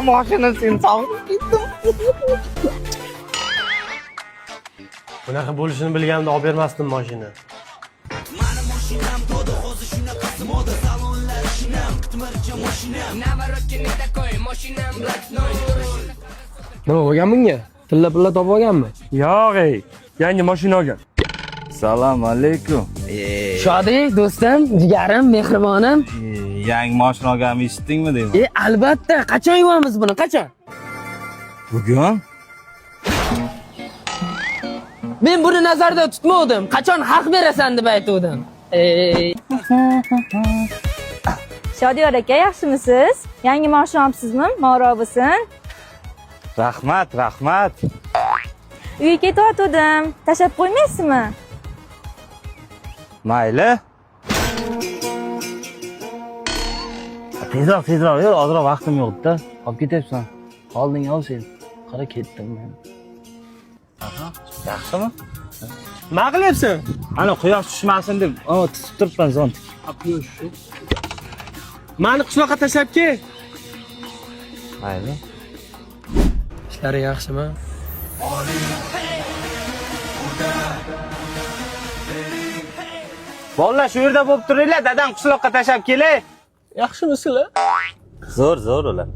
Mashina sen sog'ib ketdim. Bunaqa bo'lishini bilganimda olib bermasdim mashina. Nima bo'lgan bunga? Tilla topib olganmi? Yo'q, yangi mashina olgan. Assalomu alaykum. Shodi, do'stim, jigarim, mehribonim. Yangi mashina olganimni eshitdingmi deyman? Albatta, qachon yuvamiz buni? Qachon? Bugun? Men buni nazarda tutmovdim. Qachon haq berasan deb aytdim. Shodiyor aka, yaxshimisiz? Yangi mashina olibsizmi? Ma'ro bo'lsin. Rahmat. Uyga ketayotgandim. Tashab qo'ymaysizmi? Mayli. Tezroq yur, ozroq vaqtim yo'q-da. Olib ketyapsan. Qolding ol sen. Qara ketdim men. Yaxshimi? Nima qilyapsan? Ana quyosh tushmasin deb, tisib turibman zontik. Mani qishloqqa tashlab kel. Mayli. Ishlari yaxshimi? Bolalar shu yerda bo'lib turinglar, dadam qishloqqa tashlab kelay. Yaxshimisizlar? Zo'r ular.